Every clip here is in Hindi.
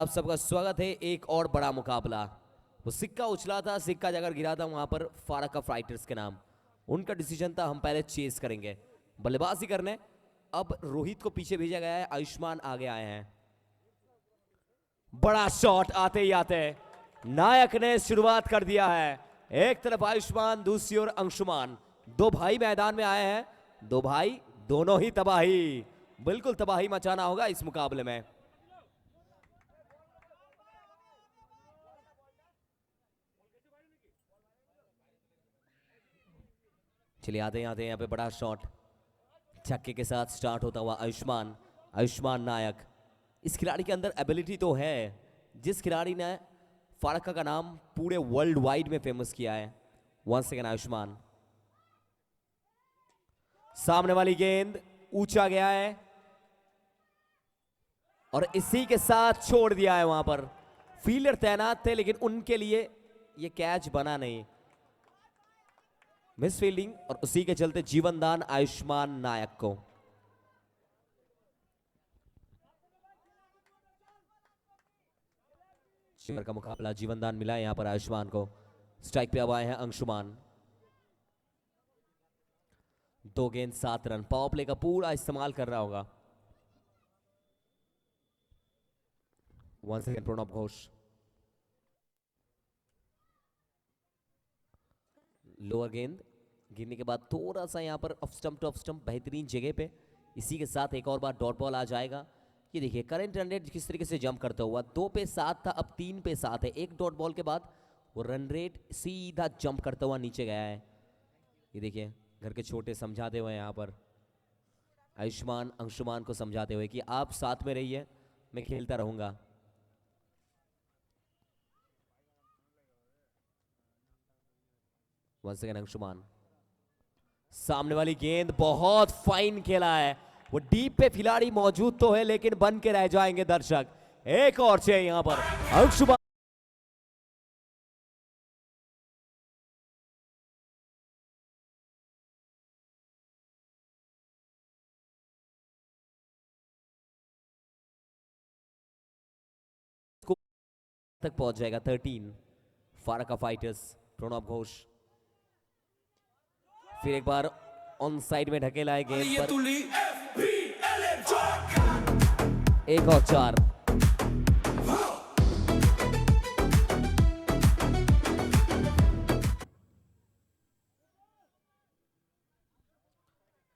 आप सबका स्वागत है। एक और बड़ा मुकाबला, वो सिक्का उछला था, सिक्का अगर गिरा था वहां पर फारका फाइटर्स के नाम, उनका डिसीजन था हम पहले चेस करेंगे, बल्लेबाजी करने। अब रोहित को पीछे भेजा गया है, आयुष्मान आगे आए हैं। बड़ा शॉट आते ही आते नायक ने शुरुआत कर दिया है। एक तरफ आयुष्मान, दूसरी ओर अंशुमान, दो भाई मैदान में आए हैं। दो भाई, दोनों ही तबाही, बिल्कुल तबाही मचाना होगा इस मुकाबले में। चलिए आते हैं यहाँ पे बड़ा शॉट, छक्के के साथ स्टार्ट होता हुआ आयुष्मान। आयुष्मान नायक, इस खिलाड़ी के अंदर एबिलिटी तो है। जिस खिलाड़ी ने फारका का नाम पूरे वर्ल्ड वाइड में फेमस किया है। वन सेकेंड आयुष्मान, सामने वाली गेंद ऊंचा गया है और इसी के साथ छोड़ दिया है। वहां पर फील्डर तैनात थे लेकिन उनके लिए यह कैच बना नहीं, मिस फील्डिंग, और उसी के चलते जीवन दान आयुष्मान नायक को। शेर का मुकाबला, जीवन दान मिला है यहां पर आयुष्मान को। स्ट्राइक पे अब आए हैं अंशुमान। 2 गेंद 7 रन, पावर प्ले का पूरा इस्तेमाल कर रहा होगा। One second Pranab Ghosh, lower गेंद गिरने के बाद थोड़ा सा यहां पर off stump two off stump, बेहतरीन जगह पे। इसी के साथ एक और बार डॉट बॉल आ जाएगा। ये देखिए करंट रन रेट किस तरीके से जंप करता हुआ, 2 पे 7 था, अब 3 पे 7 है। एक डॉट बॉल के बाद वो रन रेट सीधा जंप करता हुआ नीचे गया है। ये देखिए घर के छोटे समझाते हुए यहां पर आयुष्मान अंशुमान को समझाते हुए कि आप साथ में रहिए, मैं खेलता रहूंगा। वन सेकेंड अंशुमान, सामने वाली गेंद बहुत फाइन खेला है। वो डीप पे खिलाड़ी मौजूद तो है लेकिन बन के रह जाएंगे दर्शक। एक और चाहिए यहां पर अंशुमान। तक पहुंच जाएगा 13 फारका फाइटर्स प्रणब घोष। फिर एक बार ऑन साइड में ढकेला है गेंद पर, एक और 4।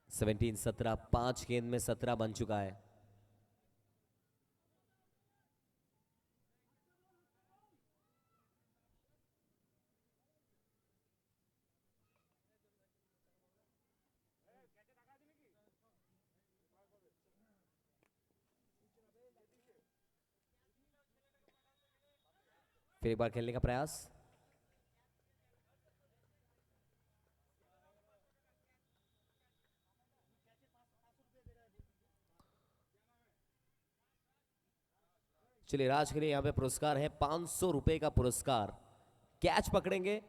सेवनटीन 17, 5 गेंद में 17 बन चुका है। फिर एक बार खेलने का प्रयास, चलिए राज के लिए यहाँ पे पुरस्कार है 500 रुपए का पुरस्कार। कैच पकड़ेंगे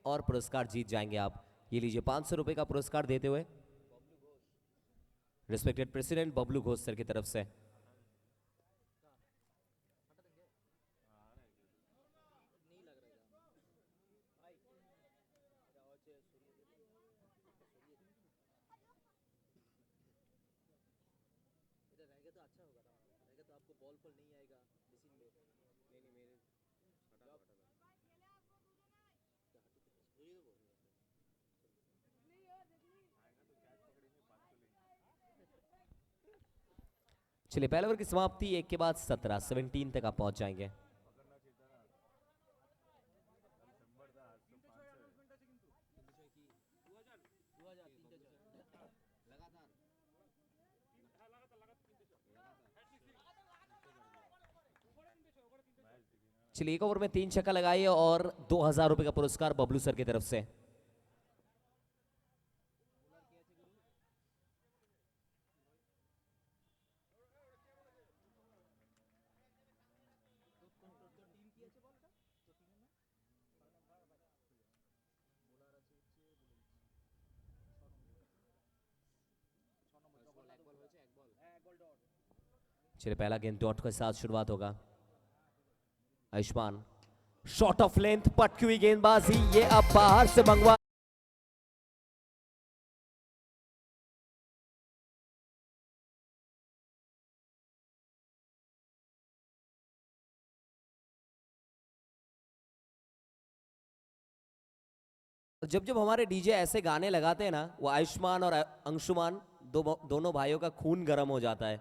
और पुरस्कार जीत जाएंगे आप। ये लीजिए 500 रुपए का पुरस्कार देते हुए respected president Bablu Ghosh sir की तरफ से। चलिए पहले ओवर की समाप्ति, एक के बाद 17, 17 तक आप पहुंच जाएंगे। चलिए एक ओवर में 3 छक्का लगाइए और 2000 रुपए का पुरस्कार बबलू सर की तरफ से। चलिए पहला गेंद डॉट के साथ शुरुआत होगा। आयुष्मान शॉट ऑफ लेंथ, पटकी हुई गेंदबाजी, ये अब बाहर से मंगवा। जब जब हमारे डीजे ऐसे गाने लगाते हैं ना, वो आयुष्मान और अंशुमान दोनों भाइयों का खून गर्म हो जाता है।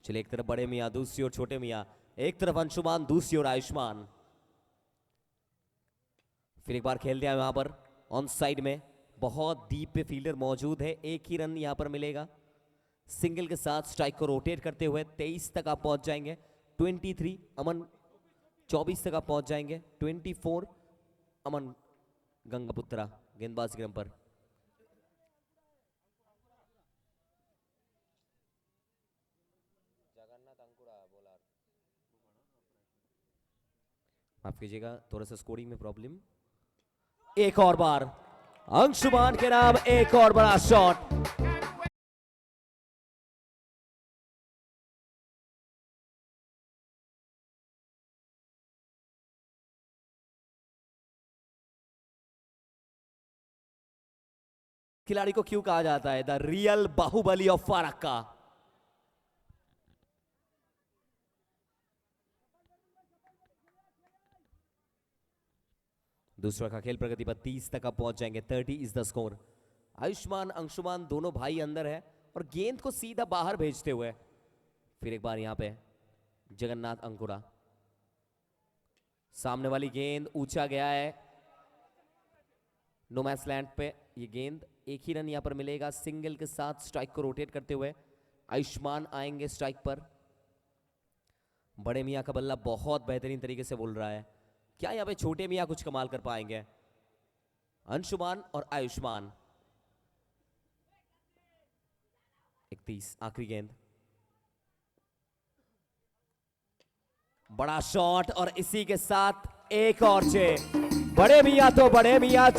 चलिए, एक तरफ बड़े मियाँ, दूसरी ओर छोटे मियाँ, एक तरफ अंशुमान, दूसरी ओर आयुष्मान। फिर एक बार खेल दिया वहां पर ऑन साइड में, बहुत डीप पे फील्डर मौजूद है, एक ही रन यहां पर मिलेगा। सिंगल के साथ स्ट्राइक को रोटेट करते हुए 23 तक आप पहुंच जाएंगे। 23 अमन, 24 तक आप पहुंच जाएंगे। 24 अमन गंगापुत्रा गेंदबाज क्रम पर। माफ कीजिएगा, थोड़ा सा स्कोरिंग में प्रॉब्लम। एक और बार अंशुमान के नाम एक और बड़ा शॉट। खिलाड़ी को क्यों कहा जाता है द रियल बाहुबली ऑफ फारक्का। दूसरा का खेल प्रगति पर 30 तक आप पहुंच जाएंगे। 30 is the score. Ayushman Anshuman दोनों भाई अंदर है और गेंद को सीधा बाहर भेजते हुए फिर एक बार यहां पे जगन्नाथ अंकुरा। सामने वाली गेंद ऊंचा गया है नो मैच लैंड पे। ये गेंद एक ही रन यहां पर मिलेगा। सिंगल के साथ स्ट्राइक को रोटेट करते हुए आयुष्मान आएंगे स्ट्राइक पर। बड़े मियां का बल्ला बहुत बेहतरीन तरीके से बोल रहा है। क्या यहां पे छोटे मियां कुछ कमाल कर पाएंगे? अंशुमान और आयुष्मान। 31 आखिरी गेंद, बड़ा शॉट और इसी के साथ एक और 6। बड़े मियां तो बड़े मियां।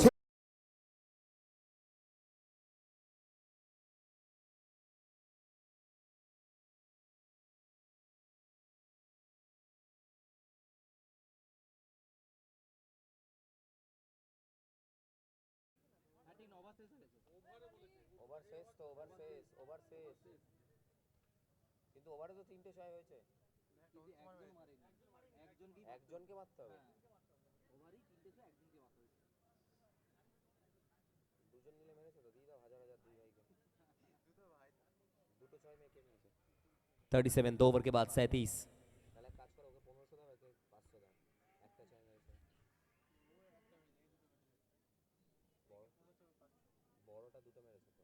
কিন্তু ওভারে তো 3টে ছয় হয়েছে। একজনকে মারতে হবে। ওভারই 3টে ছয়, একজনকে মারতে হবে। দুজন মিলে মেরেছে তো, দিয়ে দাও হাজার হাজার দুই ভাইকে। দুটো ছয় মেরে কে মেরেছে? 37 2 ओवर के बाद 37। তাহলে এক কাজ করো, ওকে 1500 দাও, একে 500 দাও। একটা ছয় মেরেছে। বড়টা দুটো মেরেছে তো।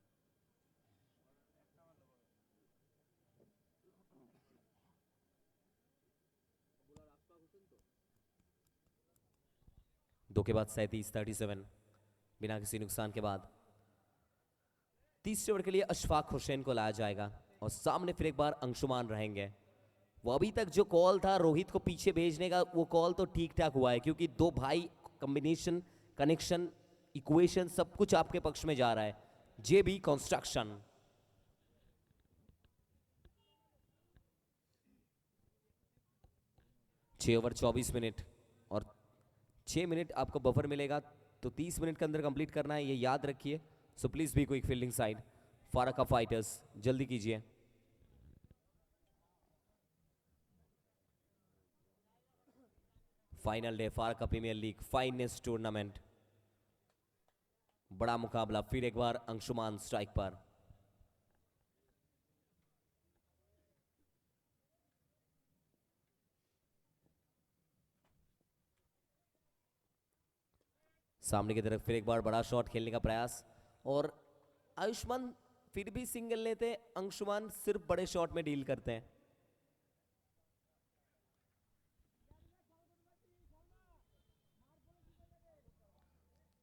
दो के बाद 37 37 बिना किसी नुकसान के बाद तीसरे ओवर के लिए अशफाक हुसैन को लाया जाएगा और सामने फिर एक बार अंशुमान रहेंगे। वो अभी तक जो कॉल था रोहित को पीछे भेजने का, वो कॉल तो ठीक ठाक हुआ है क्योंकि दो भाई कॉम्बिनेशन, कनेक्शन, इक्वेशन सब कुछ आपके पक्ष में जा रहा है। जेबी कंस्ट्रक्शन। छह ओवर 24 मिनट और 6 मिनट आपको बफर मिलेगा, तो 30 मिनट के अंदर कंप्लीट करना है, ये याद रखिए। So please be quick fielding side Farakka fighters, जल्दी कीजिए। Final day Farakka premier league finest tournament. बड़ा मुकाबला, फिर एक बार अंशुमान स्ट्राइक पर। सामने की तरफ फिर एक बार बड़ा शॉट खेलने का प्रयास और आयुष्मान फिर भी सिंगल लेते, अंशुमान सिर्फ बड़े शॉट में डील करते हैं।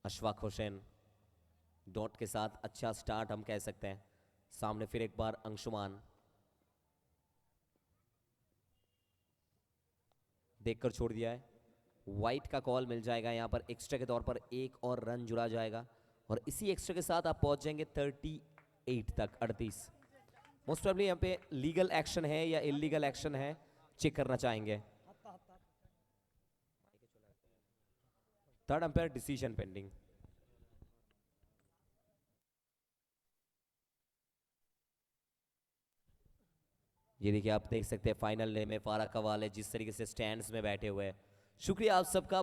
अशफाक हुसैन डॉट के साथ अच्छा स्टार्ट हम कह सकते हैं। सामने फिर एक बार अंशुमान, देखकर छोड़ दिया है। वाइट का कॉल मिल जाएगा यहां पर, एक्स्ट्रा के तौर पर एक और रन जुड़ा जाएगा और इसी एक्स्ट्रा के साथ आप पहुंच जाएंगे 38 तक 38। मोस्ट प्रॉब्ली यहाँ पे लीगल एक्शन है या इलीगल एक्शन है, चेक करना चाहेंगे। Third umpire decision pending. ये देखिए आप देख सकते हैं फाइनल डे में फारा कवाल है जिस तरीके से स्टैंड्स में बैठे हुए हैं। शुक्रिया आप सबका,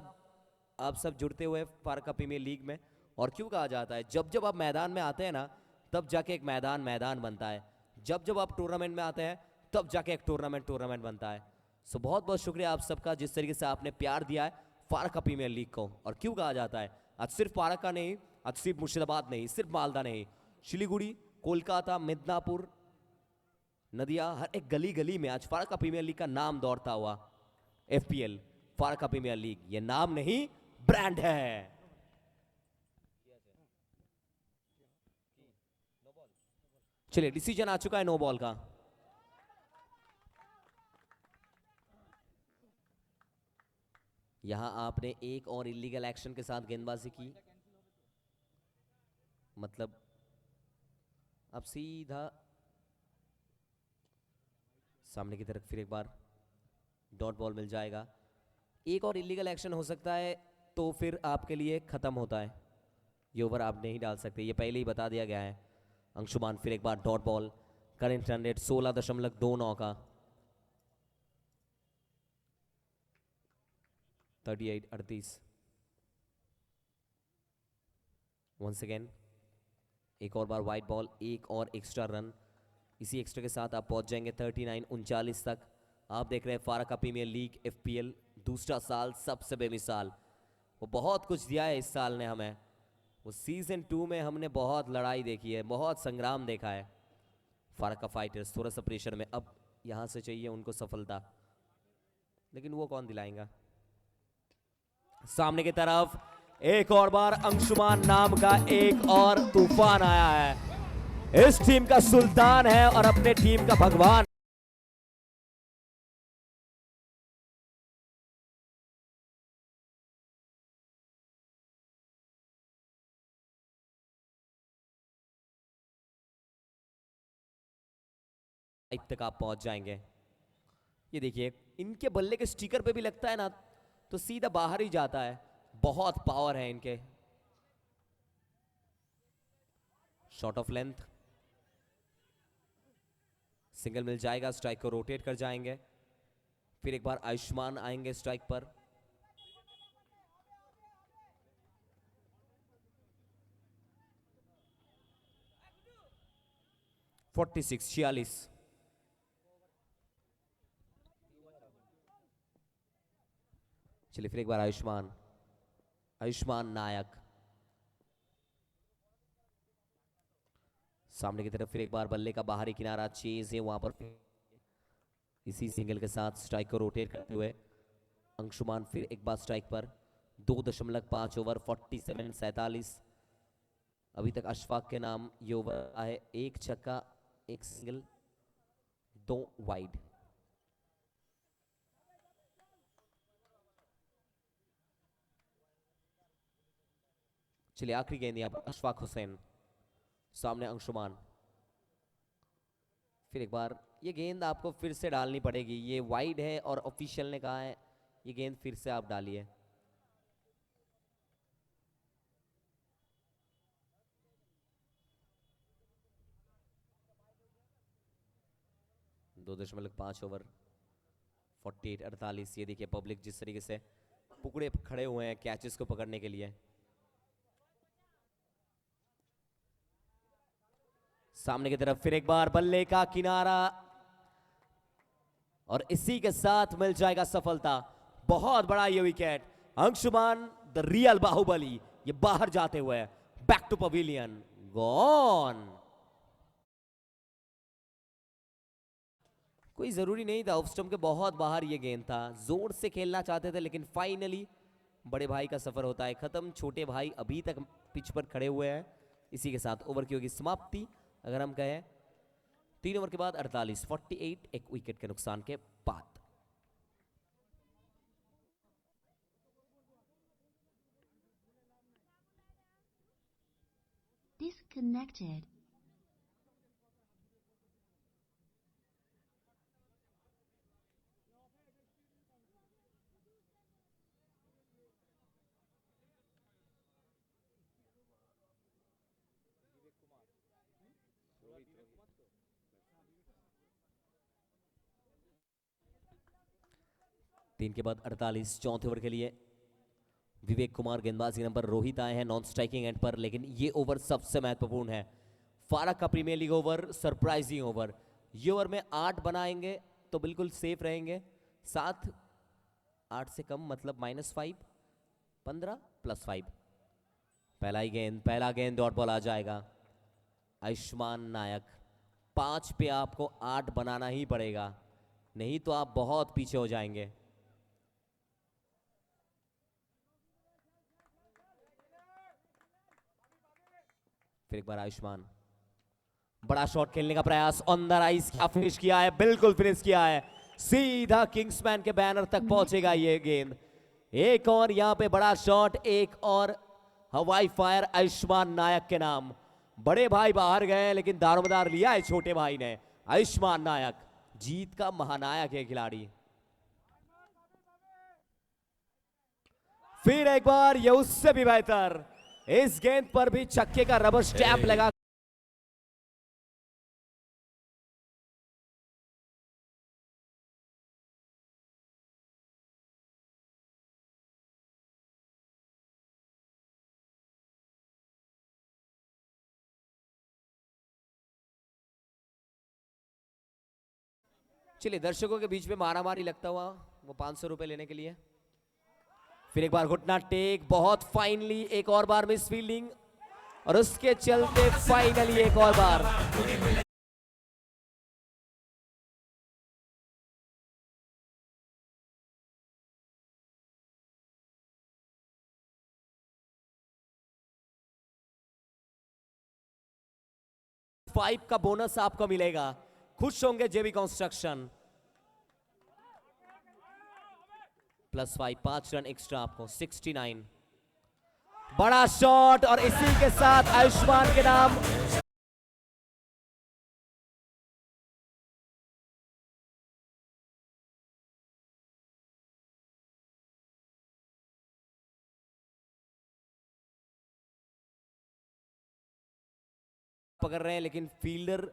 आप सब जुड़ते हुए फारका प्रीमियर लीग में। और क्यों कहा जाता है जब जब आप मैदान में आते हैं ना तब जाके एक मैदान मैदान बनता है, जब जब आप टूर्नामेंट में आते हैं तब जाके एक टूर्नामेंट बनता है। सो बहुत बहुत शुक्रिया आप सबका जिस तरीके से आपने प्यार दिया है फारका प्रीमियर लीग को। और क्यों कहा जाता है आज सिर्फ फारका नहीं, आज सिर्फ मुर्शिदाबाद नहीं, सिर्फ मालदा नहीं, शिलीगुड़ी, कोलकाता, मिदनापुर, नदिया, हर एक गली गली में आज फारका प्रीमियर लीग का नाम दौड़ता हुआ। एफपीएल फारका प्रीमियर लीग ये नाम नहीं ब्रांड है। चलिए डिसीजन आ चुका है नो बॉल का। यहां आपने एक और इलीगल एक्शन के साथ गेंदबाजी की, मतलब अब सीधा सामने की तरफ फिर एक बार डॉट बॉल मिल जाएगा। एक और इलीगल एक्शन हो सकता है तो फिर आपके लिए खत्म होता है, ये ओवर आप नहीं डाल सकते, ये पहले ही बता दिया गया है। अंशुमान फिर एक बार dot ball, current run rate 16.29 का, 38-38। वंस अगेन एक और बार वाइड बॉल, एक और एक्स्ट्रा रन, इसी एक्स्ट्रा के साथ आप पहुंच जाएंगे 39-39 तक। आप देख रहे हैं फारका प्रीमियर लीग एफपीएल दूसरा साल सबसे बेमिसाल। वो बहुत कुछ दिया है इस साल ने हमें, वो सीजन 2 में हमने बहुत लड़ाई देखी है, बहुत संग्राम देखा है। फारका फाइटर्स थोड़ा सा प्रेशर में, अब यहां से चाहिए उनको सफलता, लेकिन वो कौन दिलाएगा। सामने की तरफ एक और बार अंशुमान नाम का एक और तूफान आया है, इस टीम का सुल्तान है और अपने टीम का भगवान। तक आप पहुंच जाएंगे। ये देखिए इनके बल्ले के स्टिकर पे भी लगता है ना तो सीधा बाहर ही जाता है, बहुत पावर है इनके। शॉट ऑफ लेंथ, सिंगल मिल जाएगा, स्ट्राइक को रोटेट कर जाएंगे। फिर एक बार आयुष्मान आएंगे स्ट्राइक पर। फोर्टी 46। चलिए फिर एक बार आयुष्मान, आयुष्मान नायक सामने की तरफ। फिर एक बार बल्ले का बाहरी किनारा चेज है वहां पर, इसी सिंगल के साथ स्ट्राइक को रोटेट करते हुए अंशुमान फिर एक बार स्ट्राइक पर। 2.5 ओवर 47-47। अभी तक अशफाक के नाम ये ओवर है, एक छक्का, एक सिंगल, 2 वाइड। चलिए आखिरी गेंद यहाँ पर अशफाक हुसैन, सामने अंशुमान। फिर एक बार ये गेंद आपको फिर से डालनी पड़ेगी, ये वाइड है और ऑफिशियल ने कहा है ये गेंद फिर से आप डालिए। दो 2.5 ओवर 48-48। ये देखिए पब्लिक जिस तरीके से पुकड़े खड़े हुए हैं कैचेस को पकड़ने के लिए। सामने की तरफ फिर एक बार बल्ले का किनारा और इसी के साथ मिल जाएगा सफलता। बहुत बड़ा ये wicket, Anshuman the real Baahubali ये बाहर जाते हुए बैक टू पवेलियन, गॉन। कोई जरूरी नहीं था, ऑफ स्टंप के बहुत बाहर ये गेंद था, जोर से खेलना चाहते थे लेकिन फाइनली बड़े भाई का सफर होता है खत्म, छोटे भाई अभी तक पिच पर खड़े हुए हैं। इसी के साथ ओवर की होगी समाप्ति। अगर हम कहें 3 ओवर के बाद 48 एक विकेट के नुकसान के बाद। Disconnected. 3 के बाद 48 चौथे ओवर के लिए विवेक कुमार गेंदबाजी नंबर रोहित आए हैं नॉन स्ट्राइकिंग एंड पर, लेकिन ये ओवर सबसे महत्वपूर्ण है। फारक का premier league over, surprising over. ये ओवर में 8 बनाएंगे तो बिल्कुल सेफ रहेंगे। 7 8 से कम मतलब -5, 15 +5। पहला गेंद डॉट बॉल आ जाएगा। आयुष्मान नायक, 5 पे आपको 8 बनाना ही पड़ेगा, नहीं तो आप बहुत पीछे हो जाएंगे। फिर एक बार आयुष्मान, बड़ा शॉट खेलने का प्रयास, ऑन द राइज, क्या फिनिश किया है, बिल्कुल फिनिश किया है, सीधा किंग्समैन के बैनर तक पहुंचेगा ये गेंद। एक और यहां पे बड़ा शॉट, एक और हवाई फायर आयुष्मान नायक के नाम। बड़े भाई बाहर गए लेकिन दारोमदार लिया है छोटे भाई ने। आयुष्मान नायक जीत का महानायक है खिलाड़ी। फिर एक बार ये उससे भी बेहतर, इस गेंद पर भी छक्के का रबर स्टैंप लगा। चलिए दर्शकों के बीच में मारामारी लगता हुआ वो 500 रुपए लेने के लिए। फिर एक बार घुटना टेक, बहुत फाइनली, एक और बार मिस फील्डिंग और उसके चलते फाइनली एक और बार। फाइव का बोनस आपको मिलेगा, खुश होंगे जेबी कंस्ट्रक्शन। +5, 5 रन एक्स्ट्रा आपको, 69। बड़ा शॉट और इसी के साथ आयुष्मान के नाम। पकड़ रहे हैं लेकिन फील्डर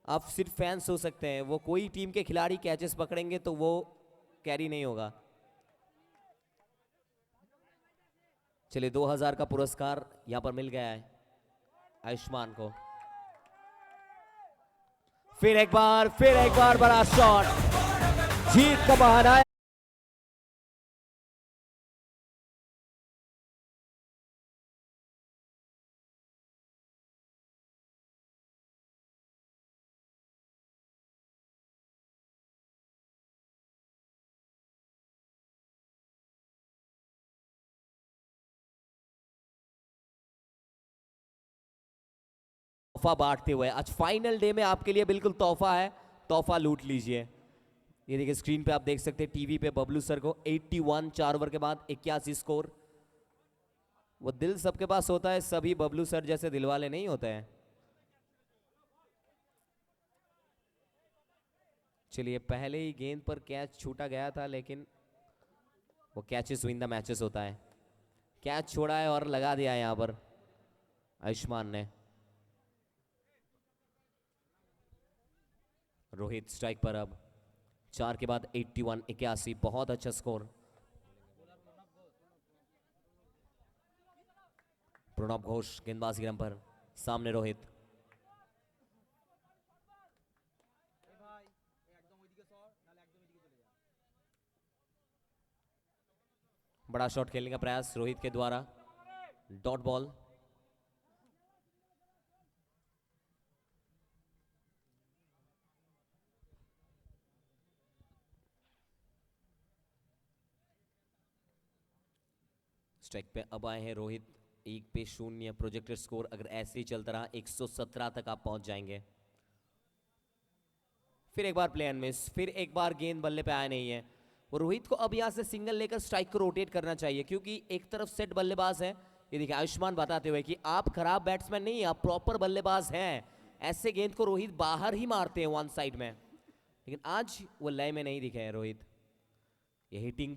आप सिर्फ फैंस हो सकते हैं, वो कोई टीम के खिलाड़ी कैचेस पकड़ेंगे तो वो कैरी नहीं होगा। चलिए 2000 का पुरस्कार यहां पर मिल गया है आयुष्मान को। फिर एक बार बड़ा शॉट, जीत का बहाना। तोहफा बांटते हुए आज फाइनल डे में आपके लिए बिल्कुल तोहफा है, तोहफा लूट लीजिए। ये देखिए स्क्रीन पे आप देख सकते हैं टीवी पे बबलू सर को 81, 4 ओवर के बाद 81 स्कोर। वो दिल सबके पास होता है, सभी बबलू सर जैसे दिल वाले नहीं होते हैं। चलिए पहले ही गेंद पर कैच छूटा गया था, लेकिन वो कैचेस विन द मैचेस होता है। कैच छोड़ा है और लगा दिया है यहां पर आयुष्मान ने। रोहित स्ट्राइक पर, अब 4 के बाद 81, 81, बहुत अच्छा स्कोर। प्रणब घोष गेंदबाजी क्रम पर, सामने रोहित। बड़ा शॉट खेलने का प्रयास रोहित के द्वारा, डॉट बॉल। स्ट्राइक पे अब आए हैं रोहित, 1 पे 0 प्रोजेक्टेड स्कोर। अगर ऐसे ही चलता रहा 117 तक आप पहुंच जाएंगे। फिर एक बार प्ले एंड मिस, फिर एक बार गेंद बल्ले पे आया नहीं है। वो रोहित को अब यहां से सिंगल लेकर स्ट्राइक को रोटेट करना चाहिए, क्योंकि एक तरफ सेट बल्लेबाज है। ये देखिए आयुष्मान बताते हुए कि आप खराब बैट्समैन नहीं, आप प्रॉपर बल्लेबाज हैं। ऐसे गेंद को रोहित बाहर ही मारते हैं वन साइड में, लेकिन आज वो लय में नहीं दिखे हैं रोहित। ये हिटिंग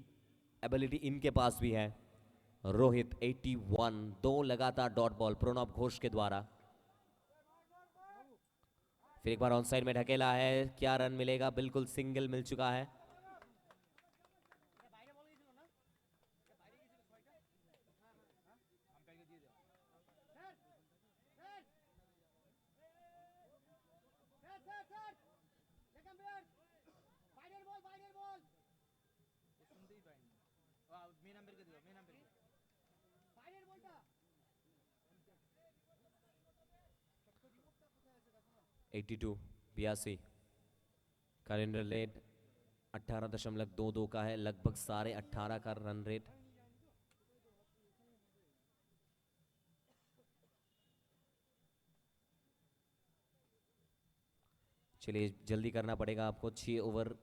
एबिलिटी इनके पास भी है। रोहित 81, 2 लगातार डॉट बॉल प्रणब घोष के द्वारा। फिर एक बार ऑन साइड में ढकेला है, क्या रन मिलेगा, बिल्कुल सिंगल मिल चुका है। 82 82 कैलेंडर रेट 18.22 का है, लगभग 18.5 का रन रेट। चलिए जल्दी करना पड़ेगा आपको, 6 ओवर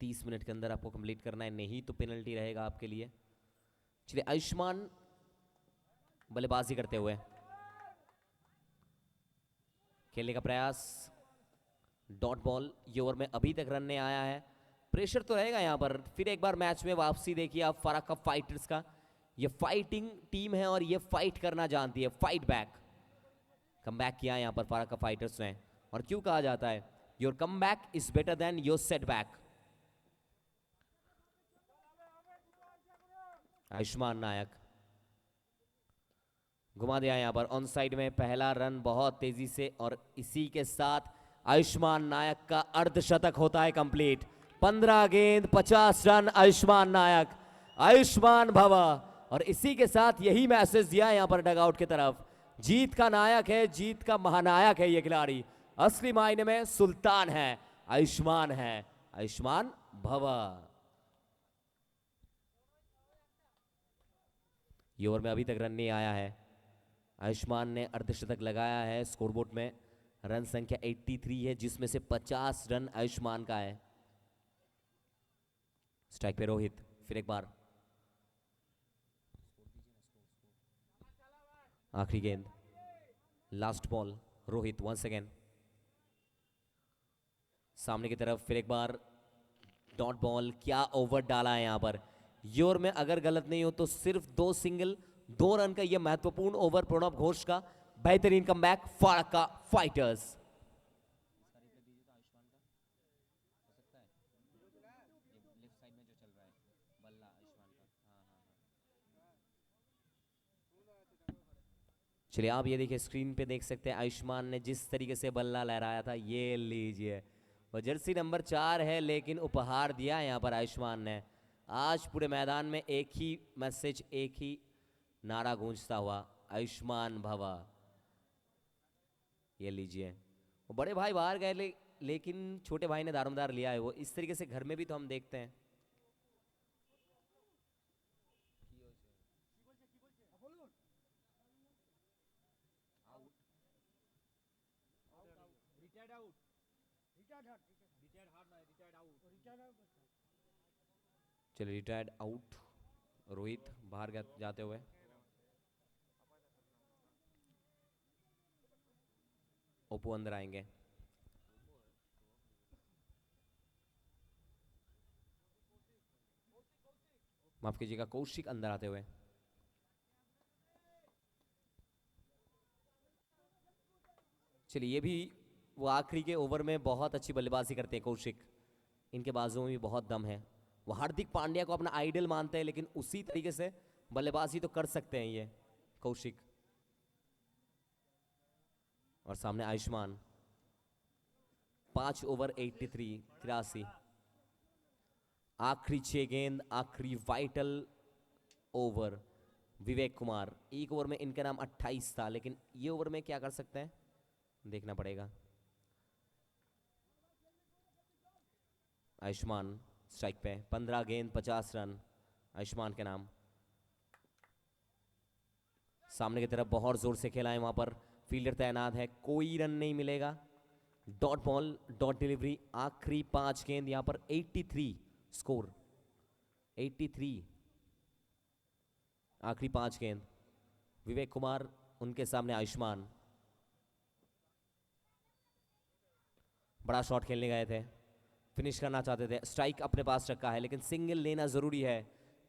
30 मिनट के अंदर आपको कंप्लीट करना है, नहीं तो पेनल्टी रहेगा आपके लिए। चलिए आयुष्मान बल्लेबाजी करते हुए खेलने का प्रयास, डॉट बॉल। ये ओवर में अभी तक रन नहीं आया है, प्रेशर तो रहेगा यहां पर। फिर एक बार मैच में वापसी देखिए आप फारा कप फाइटर्स का, ये फाइटिंग टीम है और ये फाइट करना जानती है, फाइट बैक। कम बैक किया यहां पर फारा कप फाइटर्स ने, और क्यों कहा जाता है your comeback is better than your setback. Ayushman Nayak घुमा दिया यहां पर ऑन साइड में, पहला रन बहुत तेजी से, और इसी के साथ आयुष्मान नायक का अर्धशतक होता है कंप्लीट। 15 गेंद 50 रन आयुष्मान नायक, आयुष्मान भवा। और इसी के साथ यही मैसेज दिया यहां पर डगआउट की तरफ, जीत का नायक है, जीत का महानायक है ये खिलाड़ी, असली मायने में सुल्तान है, आयुष्मान है, आयुष्मान भवा। ये ओवर में अभी तक रन नहीं आया है, आयुष्मान ने अर्धशतक लगाया है। स्कोरबोर्ड में रन संख्या 83 है, जिसमें से 50 रन आयुष्मान का है। स्ट्राइक पे रोहित, फिर एक बार आखिरी गेंद, last ball, Rohit once again सामने की तरफ, फिर एक बार डॉट बॉल। क्या ओवर डाला है यहां पर, ये ओवर में अगर गलत नहीं हो तो सिर्फ 2 सिंगल 2 रन का ये महत्वपूर्ण ओवर प्रणब घोष का, बेहतरीन कमबैक फाड़का फाइटर्स। चलिए आप ये देखिए स्क्रीन पे देख सकते हैं, आयुष्मान ने जिस तरीके से बल्ला लहराया था, ये लीजिए वो जर्सी नंबर 4 है, लेकिन उपहार दिया यहाँ पर आयुष्मान ने। आज पूरे मैदान में एक ही मैसेज, एक ही नारा गूंजता हुआ, आयुष्मान भवा। ये लीजिए, वो बड़े भाई बाहर गए लेकिन छोटे भाई ने दारोमदार लिया है। वो इस तरीके से घर में भी तो हम देखते हैं। चलिए रिटायर्ड आउट रोहित बाहर जाते हुए। ओप्पो अंदर आएंगे, माफ कीजिएगा कौशिक अंदर आते हुए। चलिए ये भी वो आखिरी के ओवर में बहुत अच्छी बल्लेबाजी करते हैं कौशिक, इनके बाजों में भी बहुत दम है। वो हार्दिक पांड्या को अपना आइडल मानते हैं, लेकिन उसी तरीके से बल्लेबाजी तो कर सकते हैं ये कौशिक। और सामने आयुष्मान, 5 ओवर 83 आखिरी 6 गेंद, आखिरी वाइटल ओवर। विवेक कुमार, एक ओवर में इनका नाम 28 था, लेकिन ये ओवर में क्या कर सकते हैं देखना पड़ेगा। आयुष्मान स्ट्राइक पे, 15 गेंद 50 रन आयुष्मान के नाम। सामने की तरफ बहुत जोर से खेला है, वहां पर फील्डर तैनात है, कोई रन नहीं मिलेगा। डॉट बॉल, डॉट डिलीवरी, आखिरी 5 गेंद यहां पर 83 स्कोर, 83 आखिरी 5 गेंद। विवेक कुमार उनके सामने आयुष्मान, बड़ा शॉट खेलने गए थे, फिनिश करना चाहते थे, स्ट्राइक अपने पास रखा है, लेकिन सिंगल लेना जरूरी है।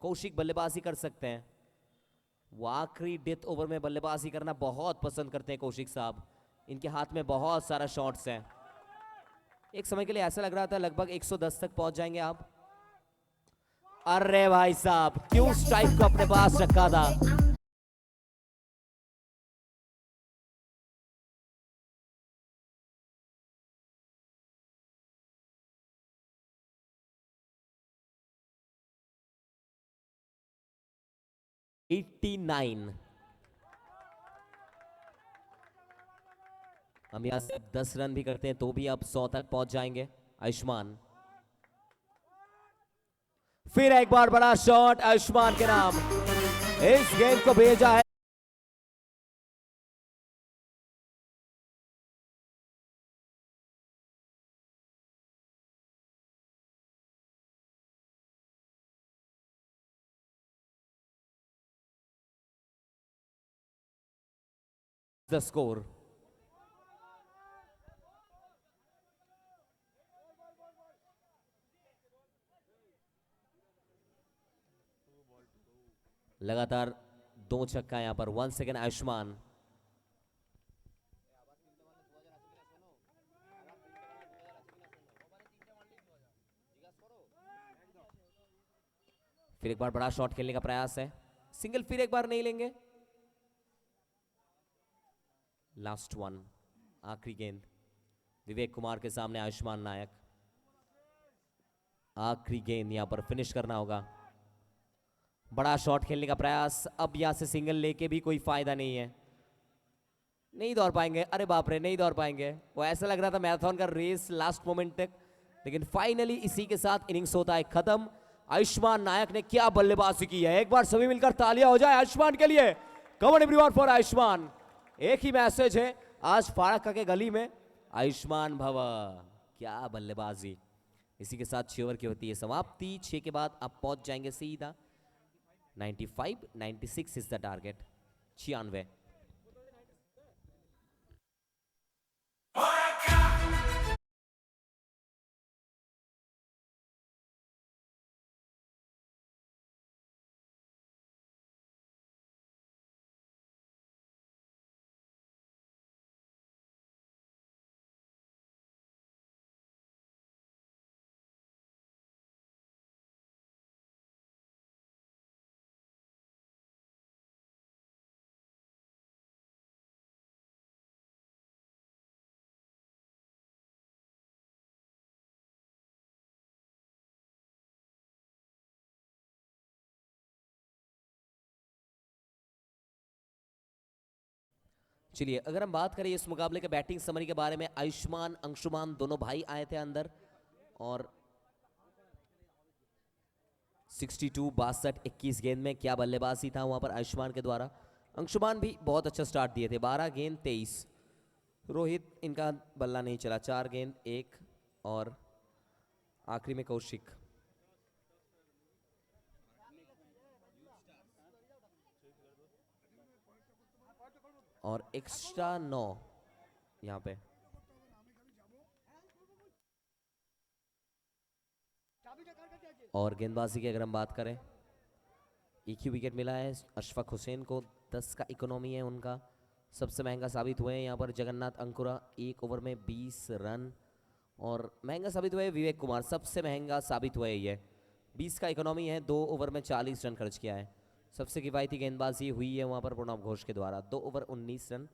कौशिक बल्लेबाजी कर सकते हैं, वो आखिरी डेथ ओवर में बल्लेबाजी करना बहुत पसंद करते हैं कौशिक साहब, इनके हाथ में बहुत सारा शॉट्स हैं। एक समय के लिए ऐसा लग रहा था लगभग 110 तक पहुंच जाएंगे आप। अरे भाई साहब क्यों स्ट्राइक को अपने पास रखा था। एट्टी 89 हम यहाँ से 10 रन भी करते हैं तो भी आप 100 तक पहुंच जाएंगे। आयुष्मान फिर एक बार बड़ा शॉट आयुष्मान के नाम, इस गेंद को भेजा है द स्कोर। लगातार 2 छक्का यहां पर। 1 सेकेंड आयुष्मान। फिर एक बार बड़ा शॉट खेलने का प्रयास है, सिंगल फिर एक बार नहीं लेंगे। लास्ट वन, आखिरी गेंद विवेक कुमार के सामने आयुष्मान नायक। आखिरी गेंद यहां पर फिनिश करना होगा। बड़ा शॉट खेलने का प्रयास, अब यहां से सिंगल लेके भी कोई फायदा नहीं है, नहीं दौड़ पाएंगे। अरे बाप रे, नहीं दौड़ पाएंगे। वो ऐसा लग रहा था मैराथन का रेस लास्ट मोमेंट तक, लेकिन फाइनली इसी के साथ इनिंग्स होता है खत्म। आयुष्मान नायक ने क्या बल्लेबाजी की है, एक बार सभी मिलकर तालियां हो जाए आयुष्मान के लिए। Come on everyone for Ayushman. एक ही मैसेज है आज फाड़का के गली में, आयुष्मान भव। क्या बल्लेबाजी। इसी के साथ 6 ओवर की होती है समाप्ति। 6 के बाद आप पहुंच जाएंगे सीधा 95, 96 इज द टारगेट, 96। चलिए अगर हम बात करें इस मुकाबले के बैटिंग समरी के बारे में, आयुष्मान अंशुमान दोनों भाई आए थे अंदर और 62, 62, 21 गेंद में क्या बल्लेबाजी था वहां पर आयुष्मान के द्वारा। अंशुमान भी बहुत अच्छा स्टार्ट दिए थे, 12 गेंद 23। रोहित इनका बल्ला नहीं चला, 4 गेंद 1 और आखिरी में कौशिक। और एक्स्ट्रा 9 यहाँ पे। और गेंदबाजी की अगर हम बात करें, एक ही विकेट मिला है अशफाक हुसैन को, 10 का इकोनॉमी है उनका। सबसे महंगा साबित हुए हैं यहाँ पर जगन्नाथ अंकुरा, 1 ओवर में 20 रन। और महंगा साबित हुए विवेक कुमार, सबसे महंगा साबित हुए ये, 20 का इकोनॉमी है, 2 ओवर में 40 रन खर्च किया है। सबसे किफ़ायती गेंदबाजी हुई है वहाँ पर प्रणव घोष के द्वारा, 2 ओवर 19 रन,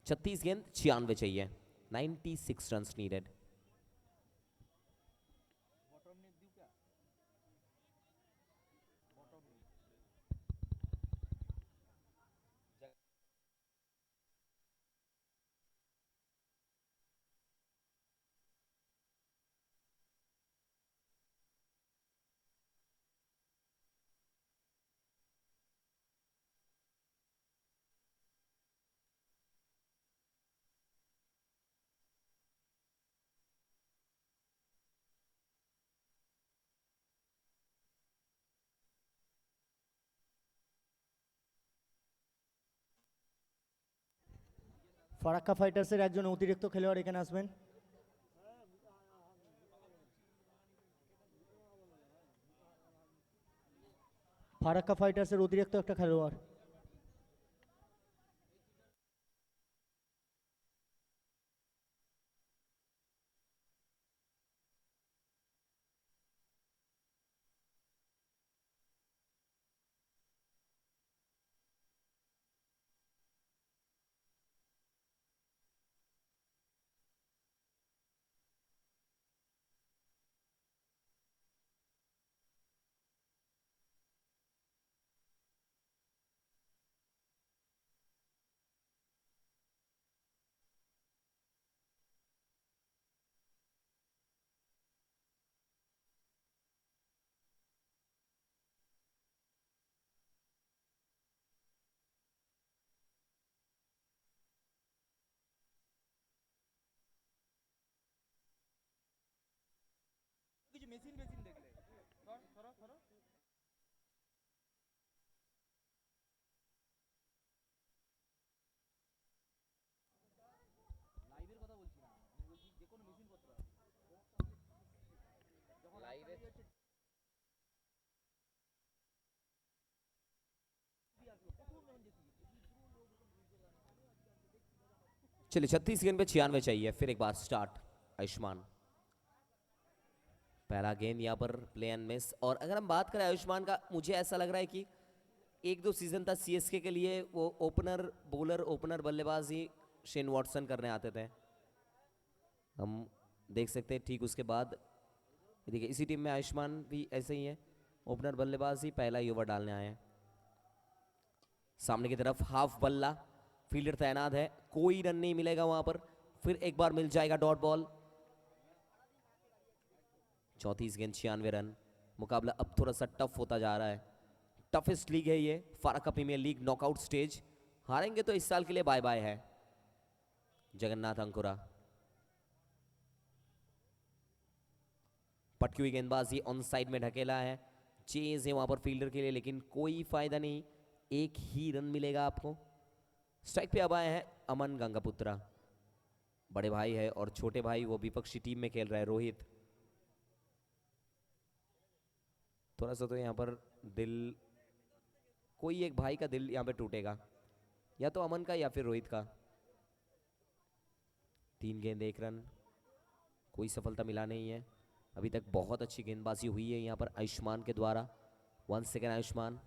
36 गेंद 96 चाहिए, 96 रन नीडेड। ফারাক্কা ফাইটার্সের একজন অতিরিক্ত খেলোয়াড় এখানে আসবেন। ফারাক্কা ফাইটার্সের অতিরিক্ত একটা খেলোয়াড়। चलिए 36 सेकंड पे 96 चाहिए, फिर एक बार स्टार्ट। आयुष्मान पहला गेंद यहाँ पर प्ले एंड मिस। और अगर हम बात करें आयुष्मान का, मुझे ऐसा लग रहा है कि एक दो सीजन था सीएसके के लिए वो ओपनर बॉलर ओपनर बल्लेबाज ही शेन वॉटसन करने आते थे। हम देख सकते हैं ठीक उसके बाद देखिए इसी टीम में आयुष्मान भी ऐसे ही है, ओपनर बल्लेबाज ही पहला ही ओवर डालने आए हैं। सामने की तरफ हाफ बल्ला, फील्डर तैनात है, कोई रन नहीं मिलेगा वहां पर, फिर एक बार मिल जाएगा डॉट बॉल। 34 गेंद 96 रन। मुकाबला अब थोड़ा सा टफ होता जा रहा है। टफेस्ट लीग है ये, फारक्का प्रीमियर लीग नॉकआउट स्टेज। हारेंगे तो इस साल के लिए बाय बाय है। जगन्नाथ अंकुरा पटकी हुई गेंदबाजी ऑन साइड में ढकेला है, चेज है वहां पर फील्डर के लिए, लेकिन कोई फायदा नहीं, एक ही रन मिलेगा आपको। स्ट्राइक पे अब आए हैं अमन गंगापुत्रा, बड़े भाई है और छोटे भाई वो विपक्षी टीम में खेल रहा है रोहित। थोड़ा सा तो यहाँ पर दिल, कोई एक भाई का दिल यहाँ पे टूटेगा, या तो अमन का या फिर रोहित का। 3 गेंद 1 रन, कोई सफलता मिला नहीं है अभी तक। बहुत अच्छी गेंदबाजी हुई है यहाँ पर आयुष्मान के द्वारा। 1 सेकेंड आयुष्मान,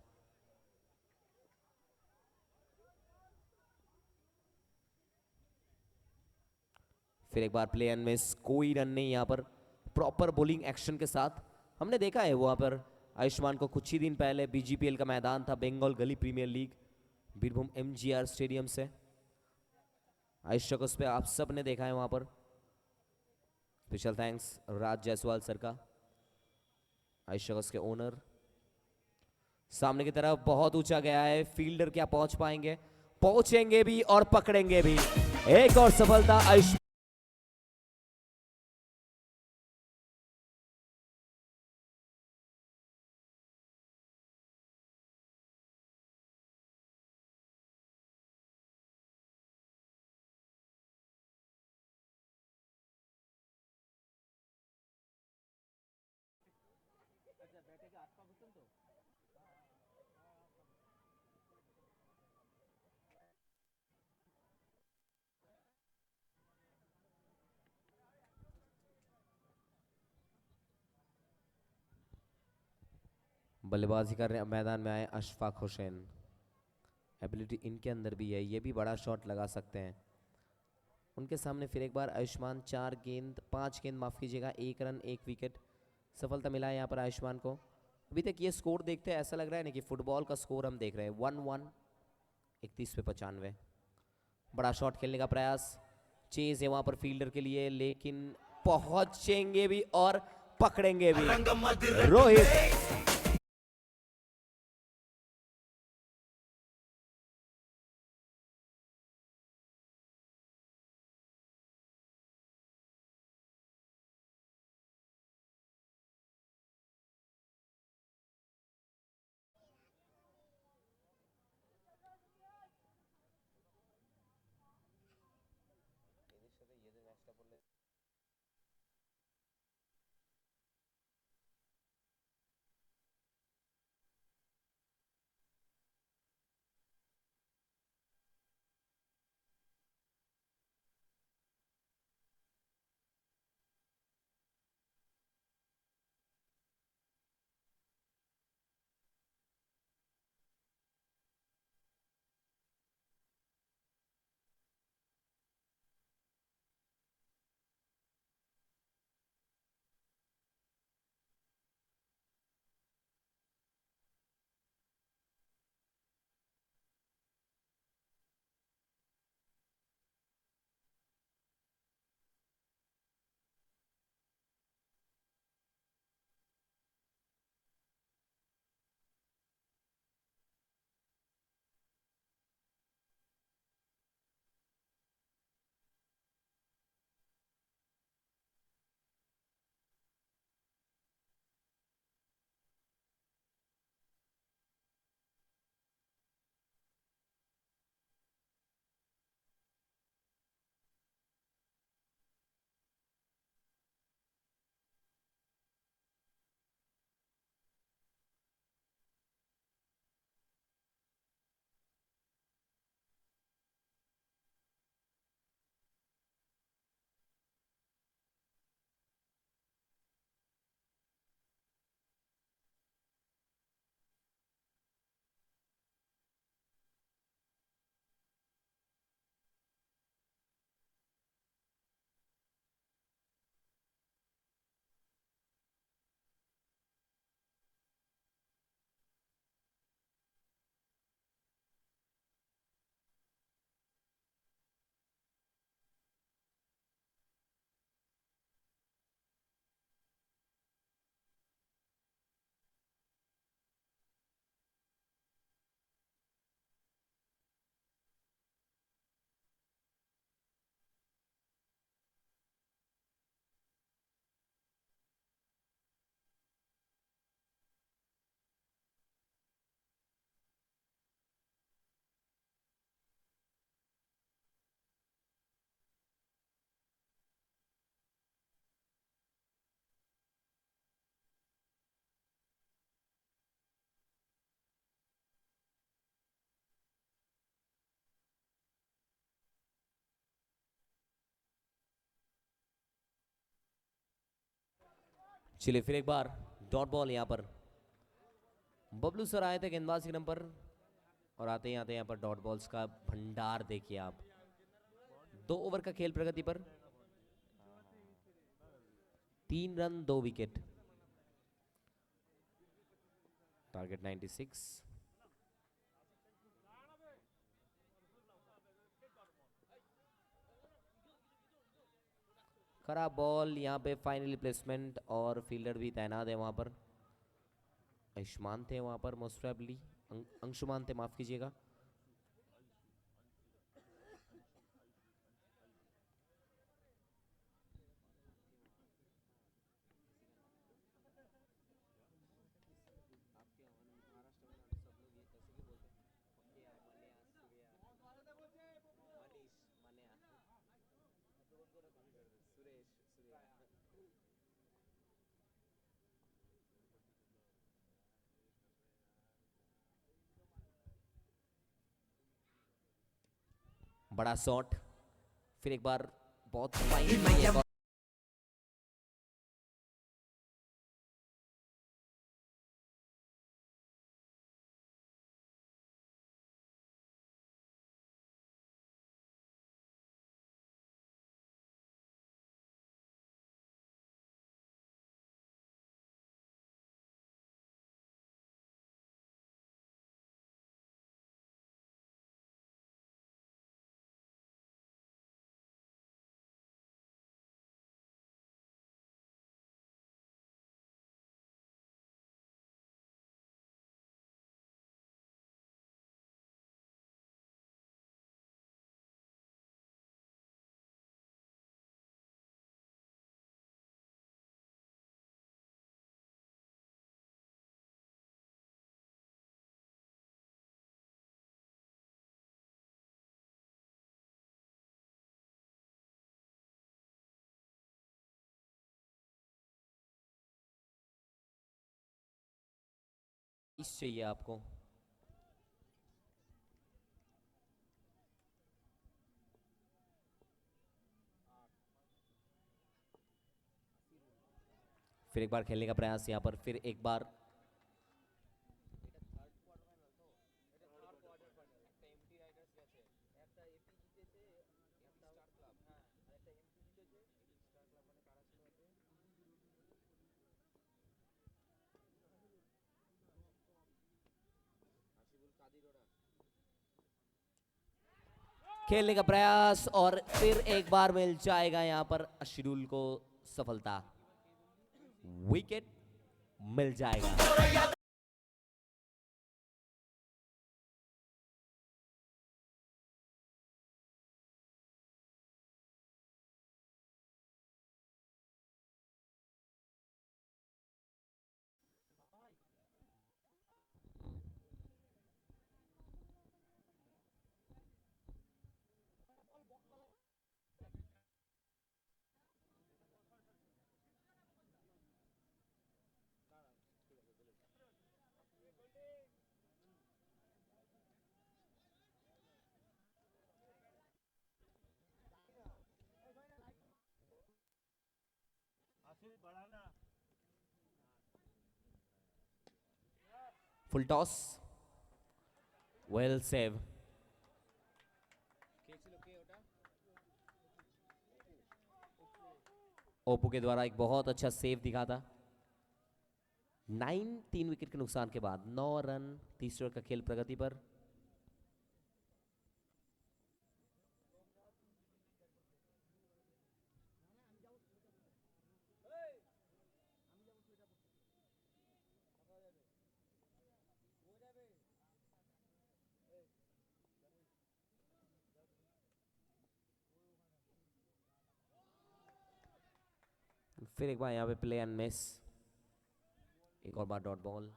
फिर एक बार प्ले एंड मिस, कोई रन नहीं यहाँ पर। प्रॉपर बॉलिंग एक्शन के साथ हमने देखा है वहां पर आयुष्मान को कुछ ही दिन पहले। बीजीपीएल का मैदान था, बंगाल गली premier league, Birbhum MGR stadium से। आयुष्य को उस पर आप सब ने देखा है वहां पर। स्पेशल थैंक्स राज जायसवाल सर का, आयुष्य के ओनर। सामने की तरफ बहुत ऊंचा गया है, फील्डर क्या पहुंच पाएंगे? पहुंचेंगे भी और पकड़ेंगे भी। एक और सफलता आयुष्मान। बल्लेबाजी कर रहे हैं मैदान में आए अशफाक हुसैन। एबिलिटी इनके अंदर भी है, ये भी बड़ा शॉट लगा सकते हैं। उनके सामने फिर एक बार आयुष्मान, 4 गेंद 5 गेंद माफ कीजिएगा, 1 रन 1 विकेट। सफलता मिला है यहाँ पर आयुष्मान को। अभी तक ये स्कोर देखते हैं ऐसा लग रहा है ना कि फुटबॉल का स्कोर हम देख रहे हैं। 1-1, 31 पे 95। बड़ा शॉट खेलने का प्रयास, चेज है वहां पर फील्डर के लिए, लेकिन पहुंचेंगे भी और पकड़ेंगे भी रोहित। चलिए फिर एक बार डॉट बॉल यहाँ पर बबलू सर आए थे गेंदबाज के नंबर और आते ही आते यहाँ पर डॉट बॉल्स का भंडार देखिए आप। 2 ओवर का खेल प्रगति पर 3 रन 2 विकेट। टारगेट 96। खराब बॉल यहाँ पे फाइनली प्लेसमेंट और फील्डर भी तैनात है वहां पर। आयुष्मान थे वहां पर मोस्ट प्रोबेबली, अंशुमान थे माफ कीजिएगा। बड़ा शॉट, फिर एक बार बहुत फाइन। चाहिए आपको। फिर एक बार खेलने का प्रयास यहाँ पर, फिर एक बार खेलने का प्रयास और फिर एक बार मिल जाएगा यहाँ पर शेड्यूल को सफलता, विकेट मिल जाएगा। Full toss, well save. Oppo के द्वारा एक बहुत अच्छा सेव दिखा था। 3 विकेट के नुकसान के बाद 9 रन, तीसरे ओवर का खेल प्रगति पर। फिर एक बार यहाँ पे प्ले एंड मिस, एक और बार डॉट बॉल।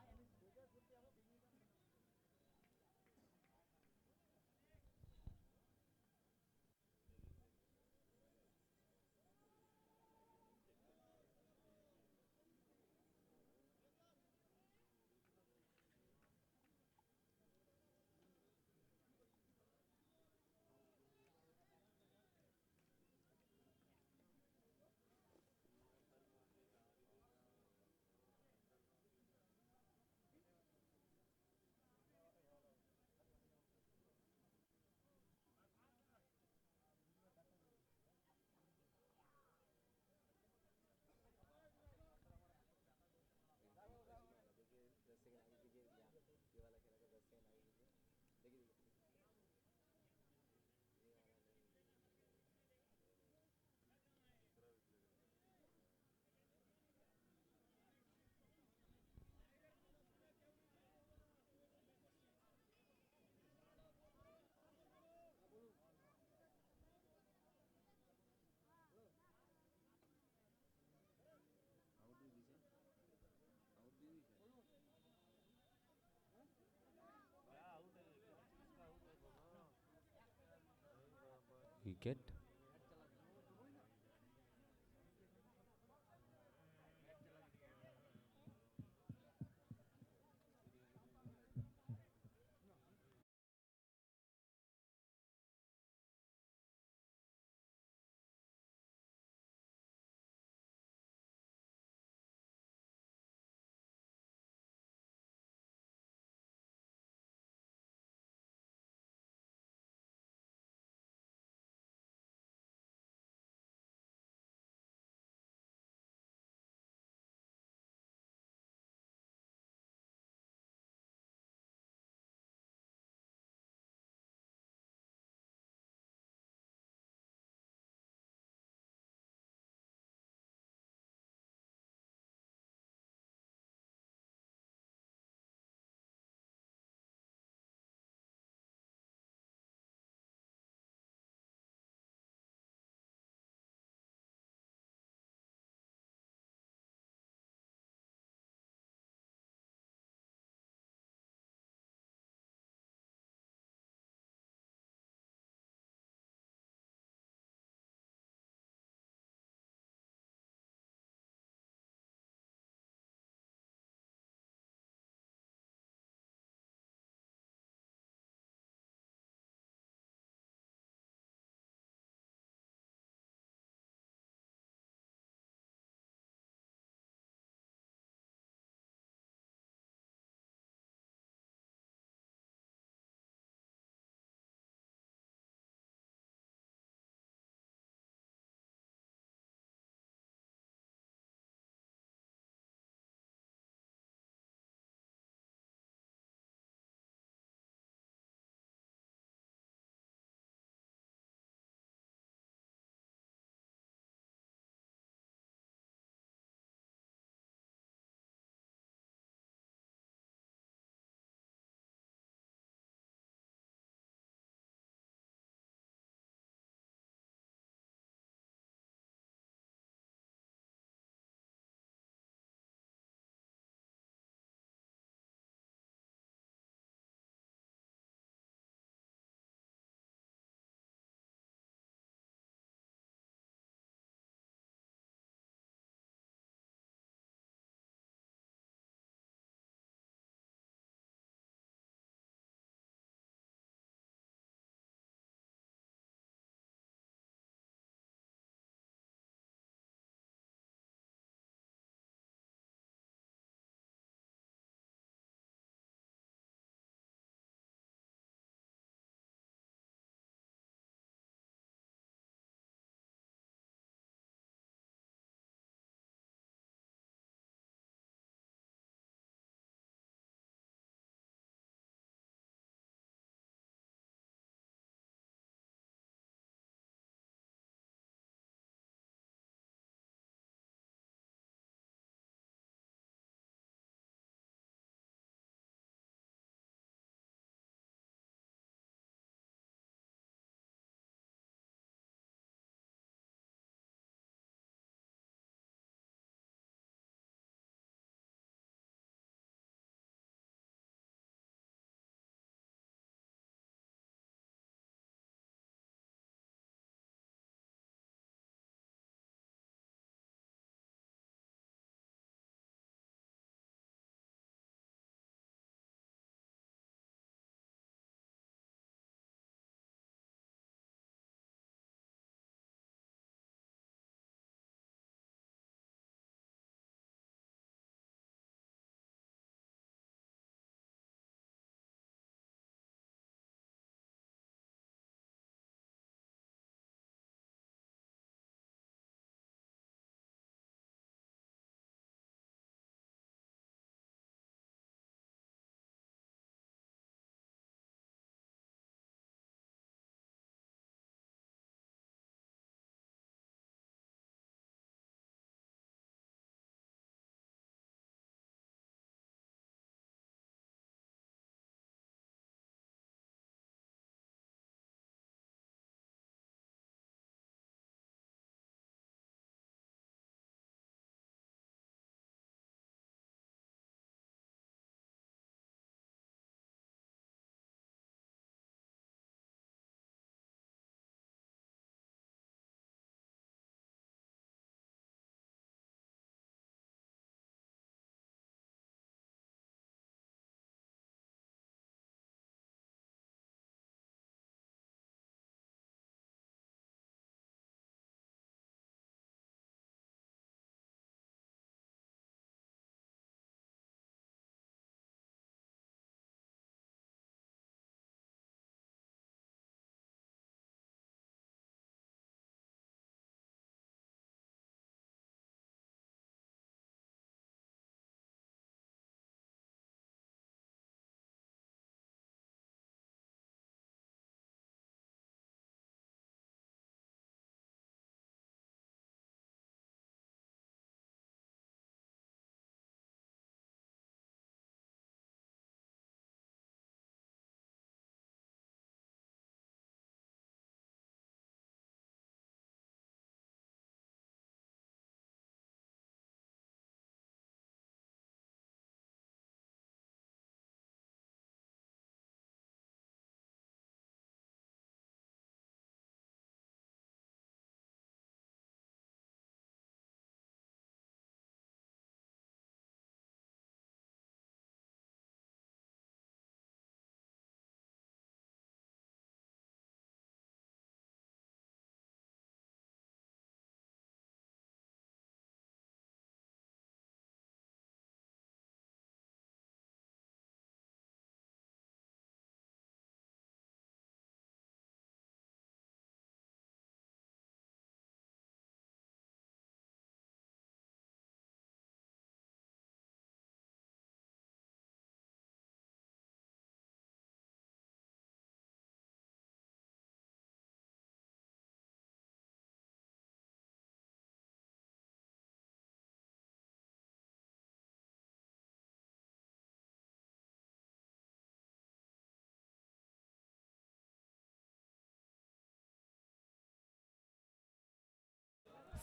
विकेट।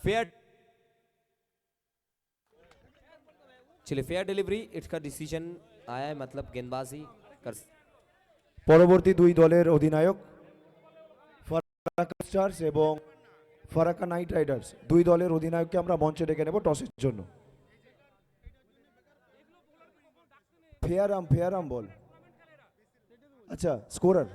फेयर, चलिए फेयर डिलीवरी, इसका डिसीजन आया है, मतलब गेंदबाजी कर। পরবর্তী দুই দলের অধিনায়ক ফারাক্কা স্টার্স এবং ফারাক্কা নাইট রাইডার্স দুই দলের অধিনায়ককে আমরা মঞ্চে ডেকে নেব টসের জন্য। ফেয়ার আর্ম বল। আচ্ছা, স্কোরার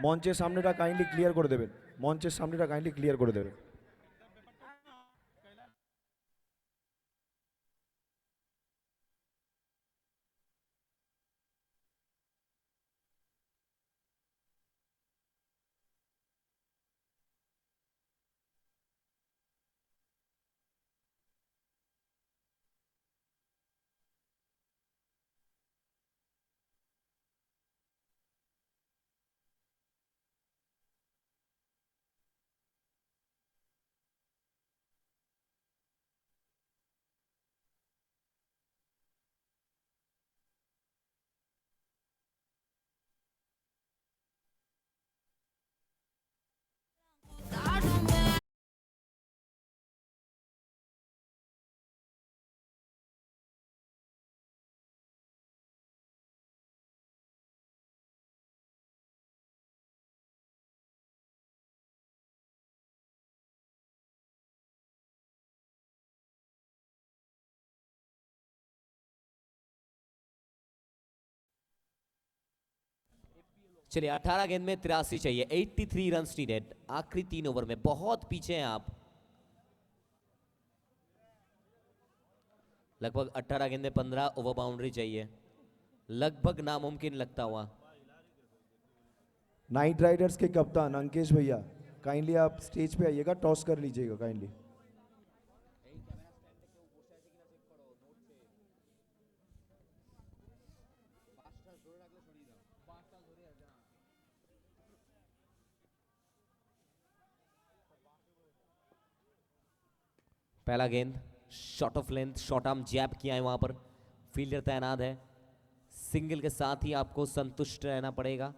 মঞ্চের সামনেটা কাইন্ডলি ক্লিয়ার করে দেবেন, মঞ্চের সামনেটা কাইন্ডলি ক্লিয়ার করে দেবেন। चलिए 18 गेंद में 83 चाहिए, 83 रन नीडेड आखिरी 3 ओवर में, बहुत पीछे हैं आप। लगभग 18 गेंद में 15 ओवर बाउंड्री चाहिए, लगभग नामुमकिन लगता हुआ। नाइट राइडर्स के कप्तान अंकेश भैया काइंडली आप स्टेज पे आइएगा, टॉस कर लीजिएगा काइंडली। पहला गेंद short of length, short arm jab किया है वहां पर, फील्डर तैनात है, सिंगल के साथ ही आपको संतुष्ट रहना पड़ेगा।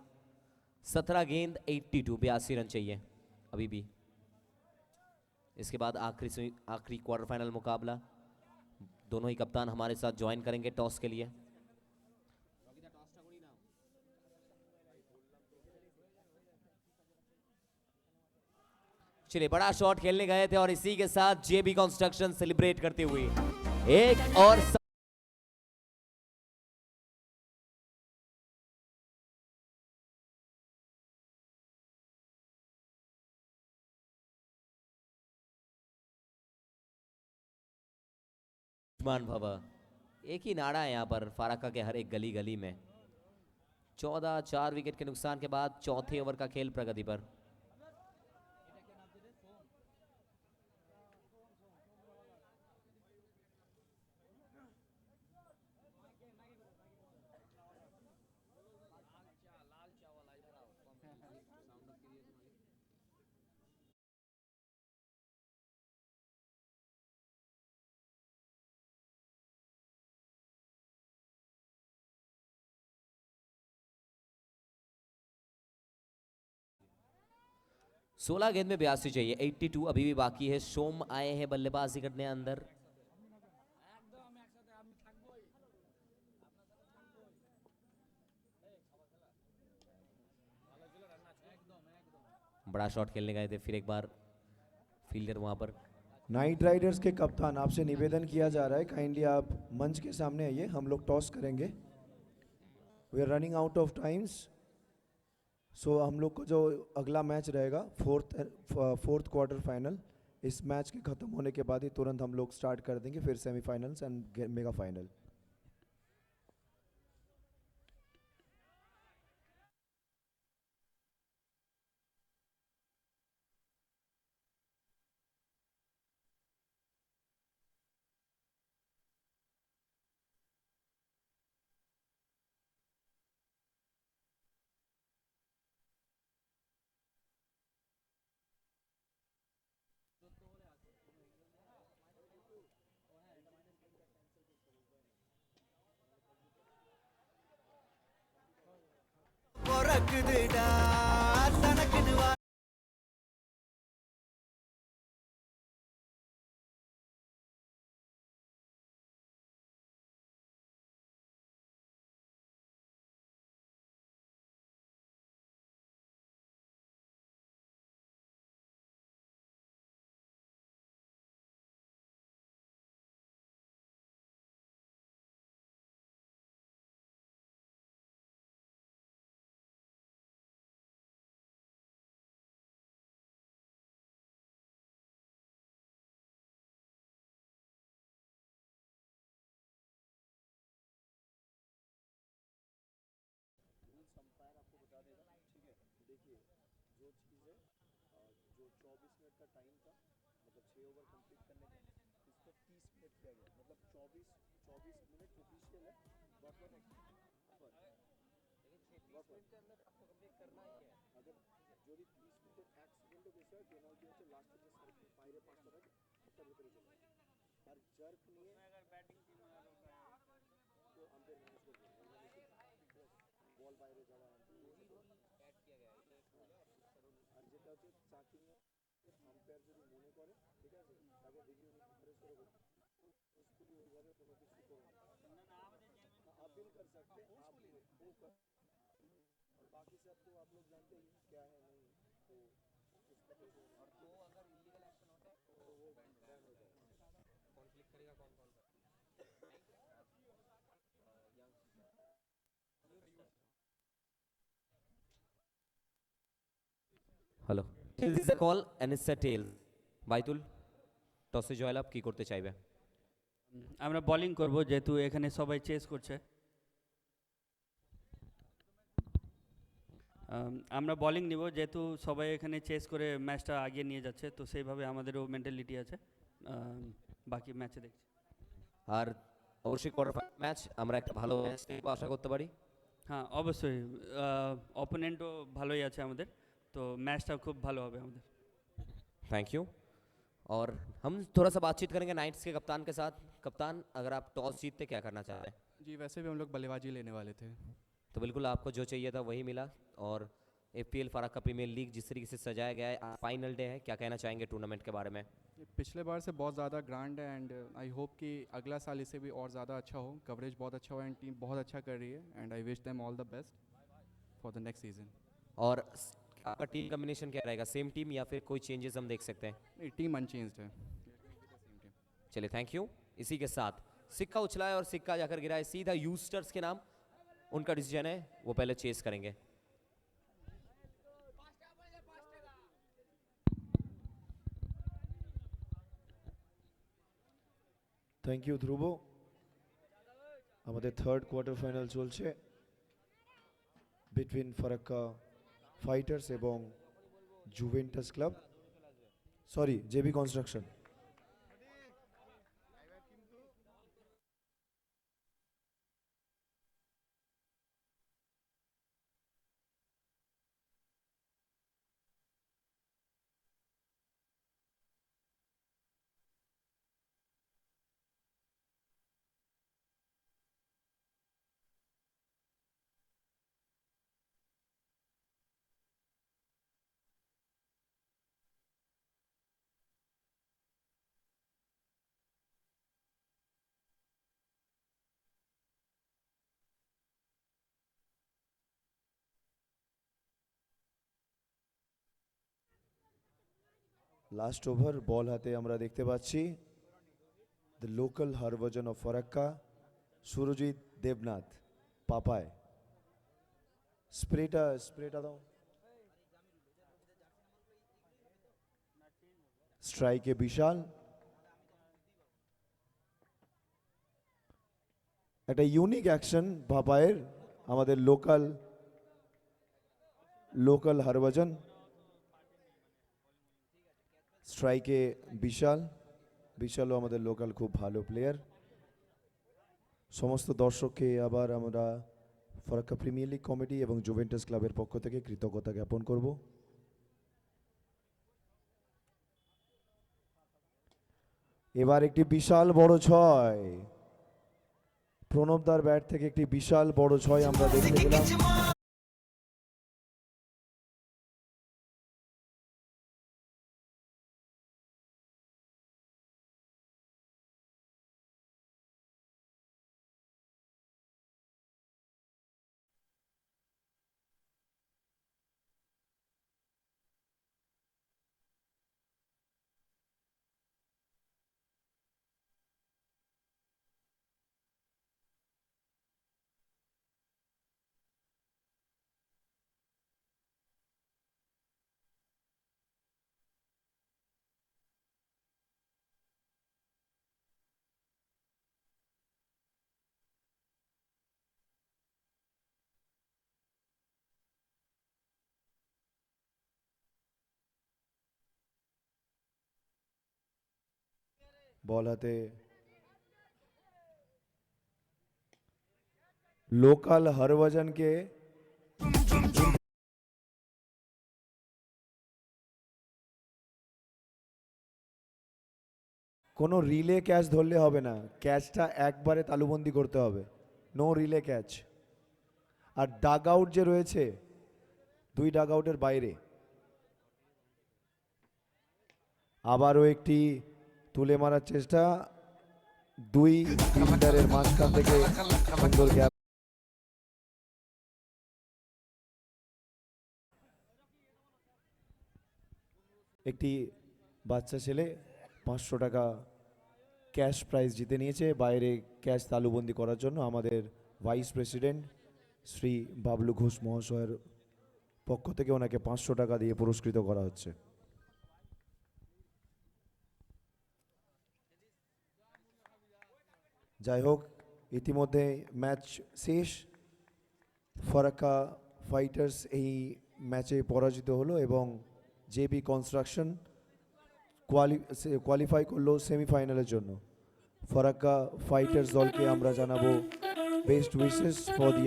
17 गेंद 82, 82 रन चाहिए अभी भी। इसके बाद आखिरी क्वार्टर फाइनल मुकाबला, दोनों ही कप्तान हमारे साथ ज्वाइन करेंगे टॉस के लिए। चलिए बड़ा शॉट खेलने गए थे और इसी के साथ जेबी कंस्ट्रक्शन सेलिब्रेट करते हुए एक और भवा, एक ही नारा है यहां पर फारक्का के हर एक गली गली में। 14, 4 विकेट के नुकसान के बाद चौथे ओवर का खेल प्रगति पर। सोलह गेंद में 82 चाहिए, 82 अभी भी बाकी है। सोम आए हैं बल्लेबाजी करने अंदर। बड़ा शॉट खेलने गए थे, फिर एक बार फील्डर वहां पर। नाइट राइडर्स के कप्तान आपसे निवेदन किया जा रहा है, काइंडली आप मंच के सामने आइए, हम लोग टॉस करेंगे। We are running out of times, so हम लोग को जो अगला मैच रहेगा फोर्थ क्वार्टर फाइनल, इस मैच के ख़त्म होने के बाद ही तुरंत हम लोग स्टार्ट कर देंगे, फिर सेमीफाइनल्स एंड मेगा फाइनल। தூக்குதுடா தனக்குன்னு வா hello this is a call and it's a tell বাইতুল টসে জয়লাভ কি করতে চাইবে আমরা বোলিং করব যেহেতু এখানে সবাই চেস করছে। আমরা বোলিং নিব যেহেতু সবাই এখানে চেস করে ম্যাচটা আগিয়ে নিয়ে যাচ্ছে, তো সেইভাবে আমাদেরও মেন্টালিটি আছে। বাকি ম্যাচে দেখছি। আর অবশ্যই কোয়ার্টার ম্যাচ আমরা একটা ভালো ম্যাচ আশা করতে পারি। হ্যাঁ অবশ্যই, অপোনেন্টও ভালোই আছে আমাদের, তো मैचটা খুব ভালো হবে আমাদের। Thank you. और हम थोड़ा सा बातचीत करेंगे नाइट्स के कप्तान के साथ। कप्तान, अगर आप टॉस जीतते क्या करना चाह रहे हैं? जी वैसे भी हम लोग बल्लेबाजी लेने वाले थे। तो बिल्कुल आपको जो चाहिए था वही मिला। और एपीएल फराक्का प्रीमियर लीग जिस तरीके से सजाया गया है, फाइनल डे है, क्या कहना चाहेंगे टूर्नामेंट के बारे में? ये पिछले बार से बहुत ज़्यादा ग्रांड है एंड आई होप कि अगला साल इससे भी और ज़्यादा अच्छा हो, कवरेज बहुत अच्छा हो एंड टीम बहुत अच्छा कर रही है and I wish them all the best for the next season. और आपका टीम कॉम्बिनेशन क्या रहेगा, सेम टीम या फिर कोई चेंजेस हम देख सकते हैं? नहीं टीम अनचेंज्ड है। चलिए थैंक यू। इसी के साथ सिक्का उछला है और सिक्का जाकर गिरा है सीधा यूस्टर्स के नाम। उनका डिसीजन है, वो पहले चेस करेंगे। Thank you Dhruv. আমাদের থার্ড কোয়ার্টার ফাইনাল চলছে বিটুইন ফারাক্কা ফাইটার্স এবং Juventus club, sorry JB construction. Last over ball হাতে আমরা দেখতে পাচ্ছি the local Harbhajan of Farakka Surajit Debnath Papai. স্প্রেটা দাও। স্ট্রাইকে বিশাল, একটা ইউনিক অ্যাকশন পাপায়ের, আমাদের লোকাল হরভজন। স্ট্রাইকে বিশালও আমাদের লোকাল খুব ভালো প্লেয়ার। সমস্ত দর্শককে আবার আমরা ফারাক্কা প্রিমিয়ার লিগ কমিটি এবং জুভেন্টাস ক্লাবের পক্ষ থেকে কৃতজ্ঞতা জ্ঞাপন করব। এবার একটি বিশাল বড় ছয়, প্রণবদার ব্যাট থেকে একটি বিশাল বড় ছয় আমরা দেখতে পেলাম। बॉल हाथे लोकल हरभजन के কোনো রিলে ক্যাচ ধরলে হবে না, ক্যাচটা একবারে তালুবন্দি করতে হবে, নো রিলে ক্যাচ। আর ডাগ আউট যে রয়েছে 2 ডাগ আউটের বাইরে, আবারও একটি তুলে মারার চেষ্টা, 2 ফিল্ডারের মাঝখান থেকে সুন্দর গ্যাপ। একটি বাচ্চা ছেলে 500 টাকা ক্যাশ প্রাইজ জিতে নিয়েছে। বাইরে ক্যাশ তালুবন্দি করার জন্য আমাদের ভাইস প্রেসিডেন্ট শ্রী বাবলু ঘোষ মহাশয়ের পক্ষ থেকে ওনাকে 500 টাকা দিয়ে পুরস্কৃত করা হচ্ছে। যাই হোক, ইতিমধ্যে ম্যাচ শেষ। ফারাক্কা ফাইটার্স এই ম্যাচে পরাজিত হলো এবং জেবি কনস্ট্রাকশন কোয়ালিফাই করলো সেমিফাইনালের জন্য। ফারাক্কা ফাইটার্স দলকে আমরা জানাবো বেস্ট উইশেস ফর দি